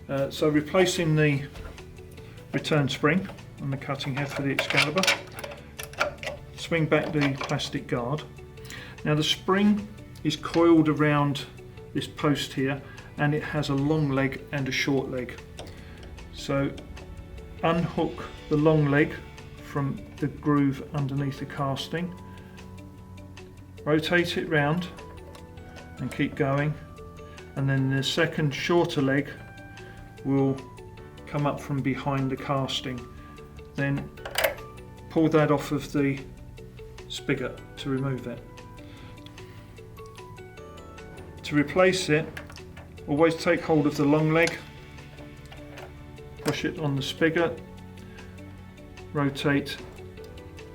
So replacing the return spring on the cutting head for the Excalibur, swing back the plastic guard. Now the spring is coiled around this post here, and it has a long leg and a short leg. So unhook the long leg from the groove underneath the casting, rotate it round and keep going, and then the second shorter leg will come up from behind the casting. Then pull that off of the spigot to remove it. To replace it, always take hold of the long leg, push it on the spigot, rotate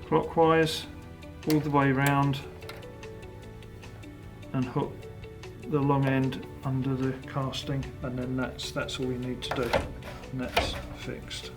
clockwise all the way round and hook the long end under the casting, and then that's all you need to do, and that's fixed.